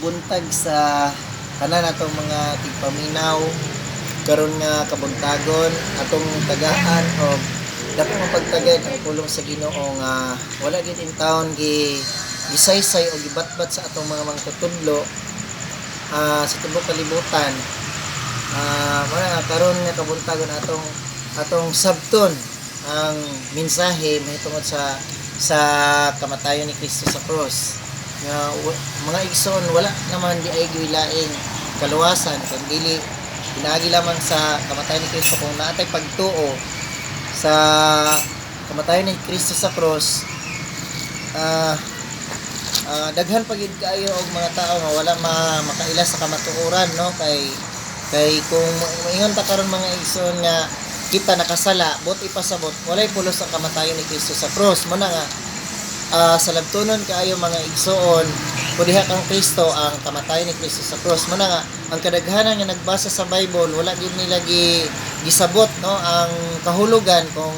buntag sa tanan atong mga tigpaminaw karon nga kabuntagon atong tagaan o dako mapagtagad ang pulong sa Ginoo nga wala gid in town gisaysay o gibatbat sa atong mga mangtutudlo sa tubok kalibutan. Muna karon nga kabuntagon atong sabton ang mensahe mahitungod sa kamatayon ni Kristo sa cross. Nga mga igsoon wala naman di ay giwilaing kaluwasan kung dili pinaagi lamang sa kamatayon ni Kristo. Kung naatay pagtuo sa kamatayon ni Kristo sa cross, daghan pagid kaayo og mga tao nga wala makaila sa kamatuoran, no? Kay kung moingon ta karon mga igsoon nga kita nakasala bot ipasabot walay pulos ang kamatayon ni Kristo sa cross. Mo na nga sa labtunon kaayo mga igsoon kudiha kang Kristo ang kamatayon ni Kristo sa cross. Mo na nga ang kadaghanan nga nagbasa sa Bible wala gid nila gisabot, no, ang kahulugan kung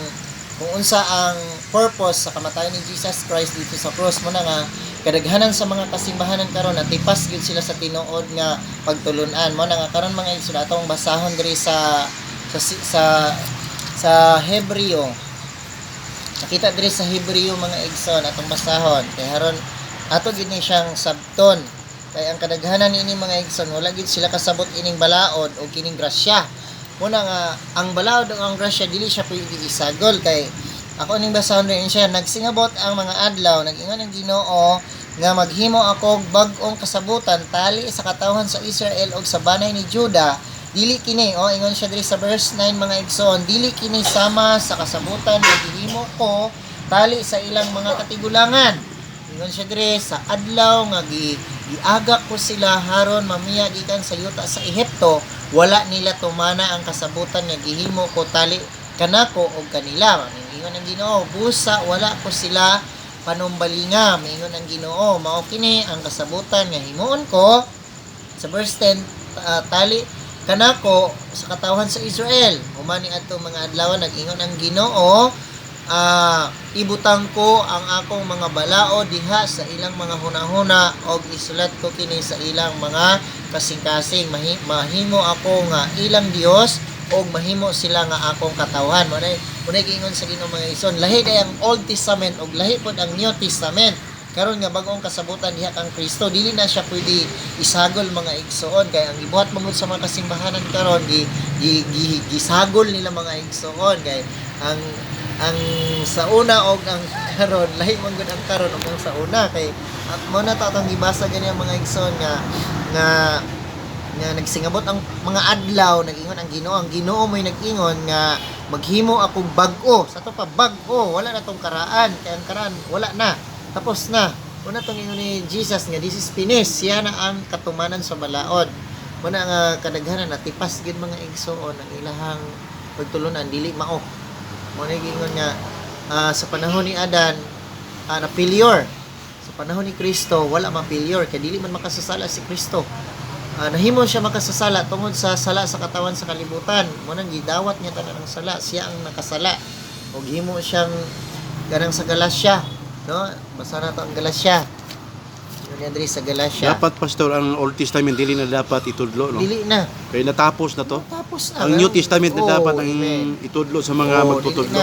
unsa ang purpose sa kamatayon ni Jesus Christ dito sa cross. Mo na nga kadaghanan sa mga kasimbahanan karon natipas gid sila sa tinuod nga pagtulun-an. Mo na nga karon mga igsoon atong basahon diri sa Hebreo. Nakita diri sa Hebreo mga igsoon atong basahon. Kay haron ato gid ni siyang sabton. Kay ang kadaghanan niini mga igsoon wala gid sila kasabot ining balaod o kining grasya. Muna nga ang balaod o ang grasya dili siya pwede isagol. Kay ako ning basahon rin siya nagsingabot ang mga adlaw nag-ingon ang Ginoo nga maghimo ako bag-ong kasabutan tali sa katawhan sa Israel o sa banay ni Juda. Dili kini ingon siya diri sa verse 9 mga igsoon, dili kini sama sa kasabutan nga gihimo ko tali sa ilang mga katigulangan. Ingon siya diri sa adlaw nga giagak ko sila haron mamiya gikan sa yuta sa Ehipto, wala nila tumana ang kasabutan nga gihimo ko tali kanako og kanila. Ingon ang Ginoo, busa wala ko sila panumbalinga. Ingon ang Ginoo, mao kini ang kasabutan nga himuon ko sa verse 10 tali kanako sa katawhan sa Israel. Humani adto mga adlaw nag-ingon ang Ginoo, ibutang ko ang akong mga balao diha sa ilang mga hunahuna og isulat ko kini sa ilang mga kasing-kasing. Mahimo ako nga ilang Dios og mahimo sila nga akong katawhan. Munay giingon sa Ginoo mga igsoon, lahi day ang Old Testament og lahi pod ang New Testament. Karon nga bag-ong kasabutan diha kang Kristo, dili na siya pwede isagol mga igsoon. Kay ang ibuhat mangud sa mga kasimbahanan karon gisagol nila mga igsoon. Kay ang sa una og ang karon lahi man gud ang karon og ang sa una. Kay at mo na ta atong gibasa gani ang mga igsoon nga nagsingabot ang mga adlaw nag-ingon ang Ginoo mo'y nag-ingon nga maghimo akong bag-o. Sa to pa bag-o, wala na tong karaan. Kay ang karaan wala na. Tapos na. Una itong ingon ni Jesus nga, this is finished. Siya na ang katumanan sa balaod. Muna nga kadaghanan na tipas gid mga igsoon ang ilahang pagtulunan dili mao. Muna ingon nga sa panahon ni Adan na failure. Sa panahon ni Kristo wala man failure kay dili man makasasala si Kristo. Nahimo siya makasasala tungod sa sala sa katawan sa kalibutan. Muna gidawat niya tanan ang sala. Siya ang nakasala. Og himo siyang ganang sa Galacia. No, basa na to ang Galacia. Yun yan diri sa Galacia. Dapat pastor ang Old Testament dili na dapat itudlo, no? Dili na. Kaya natapos na to. Tapos na. Ang New Testament na dapat ang itudlo sa mga magtutudlo.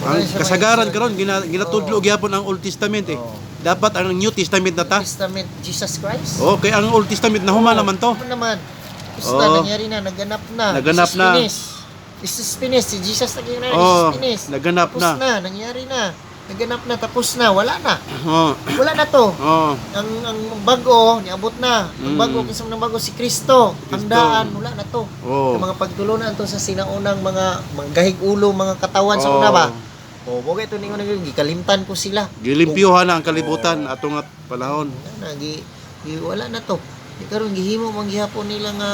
Ang kasagaran karon ginatudlo gyapon ang Old Testament eh. Dapat ang New Testament na ta. Testament Jesus Christ. Okay, ang Old Testament na human naman to. Naman. Tapos na nangyari na, naganap na. Naganap na. This is finished. Si Jesus naging na, this is finished. Naganap tapos na, nangyari na. Naganap na, tapos na, wala na. Wala na to. Ang bago, niabot na. Ang bago, kinsa man ang bago si Kristo. Ang daan, wala na to. Ang mga pagtulunan to sa sinaunang mga gahig ulo, mga katawan sa una ba? Bogay ito ningon nang gikalimtan ko sila. Gilimpyuhan na ang kalibutan atong panahon. Wala na to. Karon gihimo man gihapon nila nga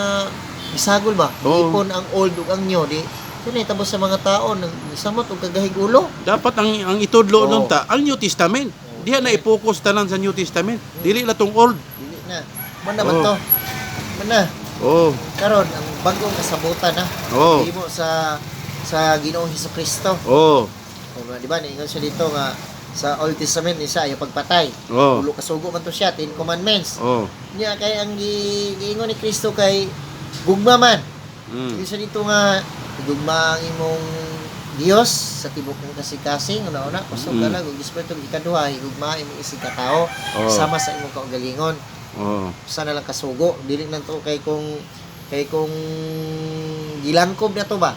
isagol ba? Ipon ang old ug ang new di. Kani tabos sa mga tao nang isamot og kagahig ulo. Dapat ang itudlo nun ta ang New Testament. Diha na i-focus tanan sa New Testament. Dili na tong old. Dili na. Man naman to. Man na. Karon ang bagong kasabutan na. Gihimo sa Ginoong Hesukristo. Di ba, niingon siya dito nga sa Old Testament isa yung pagpatay. Oh. Ulo kasugo man to siya, 10 commandments. Oh. Nya kay ang giingon ni Kristo kay gugma man. Mm. Isa dito nga gugma ang imong Dios sa tibok ng kasing-kasing una-una kusog ka lang ug espiritu ikaduha higugma imong isig ka tao Oh. sama sa imong kaugalingon. Oh. Usa na lang kasugo, dili nang to kay kung gilangkob na to ba?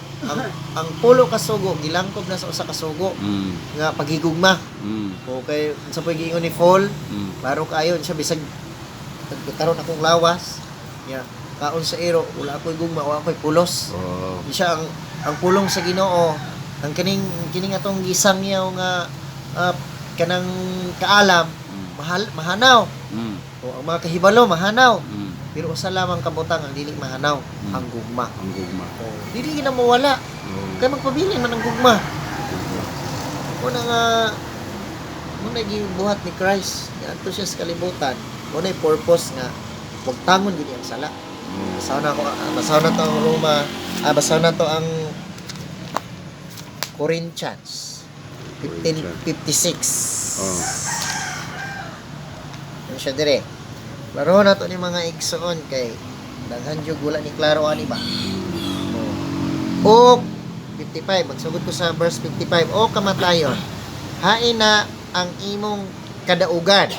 Ang pulo kasugo gilangkob na sa usa kasugo Mm. nga paghigugma. Mm. Okay, sa pag-iingon ni Paul, Mm. baro kayo siya bisag nagkaroon akong lawas. Ya, kaon sa iro, wala ako'y gugma, wala ako'y pulos. Oh. Di siya ang pulong sa Ginoo, ang kining atong gisangyaw nga kanang kaalam mahanaw. Mm. O ang mga kahibalo mahanaw. Mm. Pero usa lamang kabutang ang dili mahanaw, ang gugma. Ang gugma. O, dili na mawala. Oh. Kaya magpabili man ang gugma. Una nga muna gibuhat ni Christ, niadto siya sa kalibutan. Muna yung purpose nga wag tangon gid ang sala. Oh. Basaw na to ang Roma, basaw na to ang Corinthians 15:56. Oh. Ano siya dire? Laro na to ni mga igsoon kay daghan jud wala ni klaro ani ba. O 55, magsugod ko sa verse 55. O kamatayon, hain na ang imong kadaugan.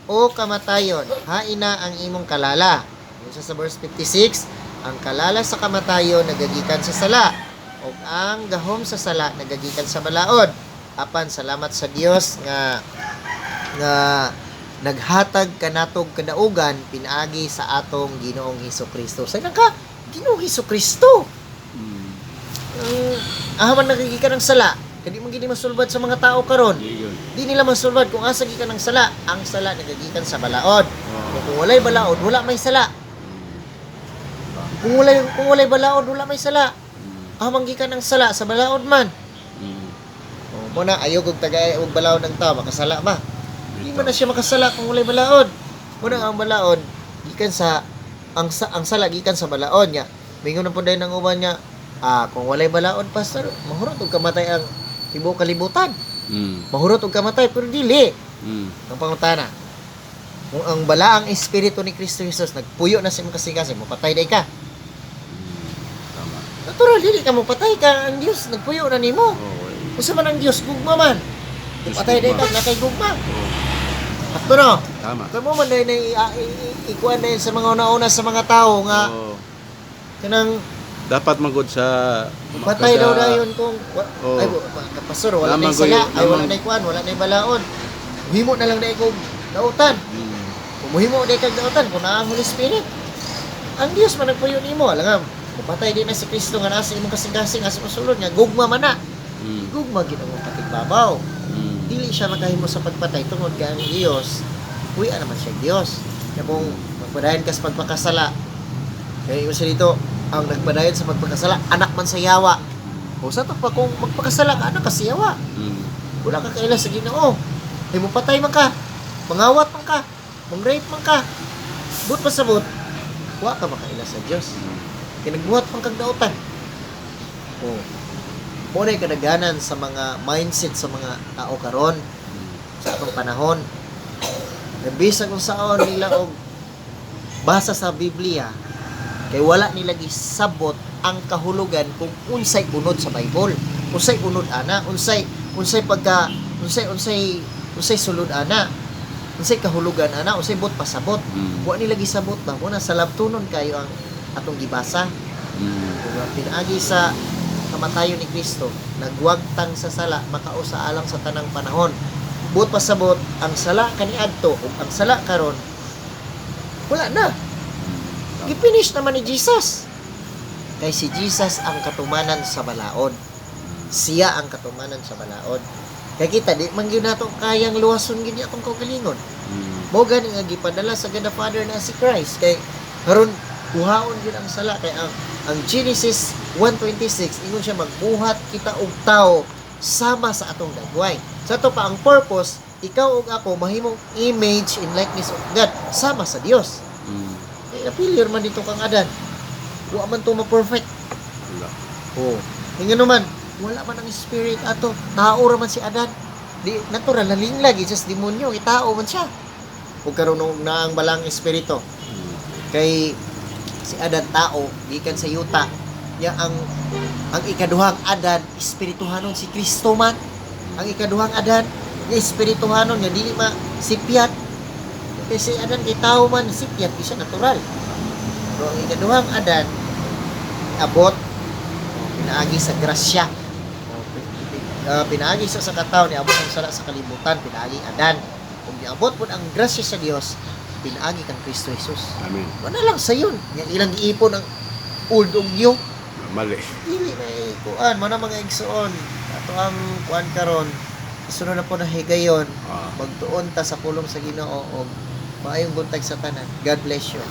O kamatayon, hain na ang imong kalala. Isa sa verse 56, ang kalala sa kamatayon nagagikan sa sala, o ang gahom sa sala nagagikan sa balaod. Apan salamat sa Dios nga naghatag kanatog kadaugan pinaagi sa atong Ginoong Hesukristo. Sa ka Ginoong Hesukristo. Mm. Ahaman nagigikan ng sala, kadi man gini masulbad sa mga tao karon. Yun. Di nila masulbad kung asa gikan ng sala. Ang sala nagagikan sa balaod. Oh. Kung walay balaod, wala may sala. Kung walay balaod, wala may sala. Ahaman gikan ng sala sa balaod man. Mm. O muna ayo kog tagay og balaod ng tao makasala ba? Di man na siya makasala kung walay balaod. Muna ang balaod gikan sa ang sala gikan sa balaod nya. Mingon na po dahil ng uban niya, kung walay balaod, pastor, mahurot og kamatay ang tibuok kalibutan. Mm. Mahurot og kamatay, pero dili. Mm. Ang pangutana, kung ang balaang espiritu ni Kristo Jesus nagpuyo na sa imong kasing-kasing, mapatay day ka. Tama. Natural, dili ka mapatay ka. Ang Dios nagpuyo na nimo. Oh. Usa man ang Dios, gugma man. Diyos Patay day ka, gugma. nakay gugma. Oh. Ato no. Tama. Kaya mo man dahil na ikuan na yun sa mga una-una sa mga tao nga, Oh. kanang Dapat magod sa patay daw na yun kung Oh. ay kapastor wala na Lamang sala ko yun, ay wala lamang- na kuan wala na balaod muhimo na lang na kog dautan Mm. kung muhimo na kag dautan kung naa ang Holy Spirit ang Dios man nagpuyo nimo alam mapatay din na si Kristo nga nasa imong kasing-kasing asa masulod nga gugma man na Mm. gugma gid ang patigbabaw Mm. dili siya makahimo sa pagpatay tungod kay ang Dios kuya naman siya Dios kaya kung magpadayon ka sa pagpakasala kaya isa dito ang nagpadayon sa pagpakasala anak man sa yawa o sa to pa kung magpakasala ka anak ka sa yawa Mm. wala ka kaila sa Ginoo ay mo patay man ka mangawat man ka mang-rape man ka but pasabot wa ka makaila sa Dios kaya nagbuhat man kang dautan o mo na kadaganan sa mga mindset sa mga tao karon sa atong panahon nabisa kung saan nila og basa sa Biblia kay wala nila gisabot ang kahulugan kung unsay unod sa Bible unsay unod ana unsay sulod ana unsay kahulugan ana unsay bot pasabot Mm. wa nila gisabot ba mo na sa labtunon kayo ang atong gibasa Mm. kung pinaagi sa kamatayon ni Kristo nagwagtang sa sala makausa alang sa tanang panahon bot pasabot ang sala kaniadto ug ang sala karon wala na gipinish naman ni Jesus kay si Jesus ang katumanan sa balaod siya ang katumanan sa balaod kay kita di man gyud nato kayang luwason gid atong kaugalingon Mm. mo gani nga gipadala sa God the Father na si Christ kay karon kuhaon gyud ang sala kay ang Genesis 1:26 ingon siya magbuhat kita og tao sama sa atong dagway sa to pa ang purpose ikaw ug ako mahimong image and likeness of God sama sa Dios Mm. kay na-failure man dito kang Adan wa man to ma-perfect Wala. oh ingano man wala man ang spirit ato tao ra man si Adan di natural na linglag just demonyo itao man siya. Ug karon na ang balang espiritu. Kay si Adan tao gikan sa yuta. Ya ang ikaduhang Adan espirituhanon si Kristo man. Ang ikaduhang Adan nga espirituhanon nga dili masipyat. Kasi Adan kay tao man sipyat siya natural. Pero ang ikaduhang Adan abot pinaagi sa grasya. Pinaagi sa katao ni abot ang sala sa kalibutan, pinaagi Adan. Kung niabot po ang grasya sa Dios, pinaagi kang Kristo Jesus. Amen. Wala lang sa yun. Yang ilang giipon ang old og yo. Mali. Dili may kuan, mana mga igsoon. Ato ang kuan karon. Sunod na po na higayon. Ah. Magtuon ta sa pulong sa Ginoo og maayong buntag sa tanan. God bless you.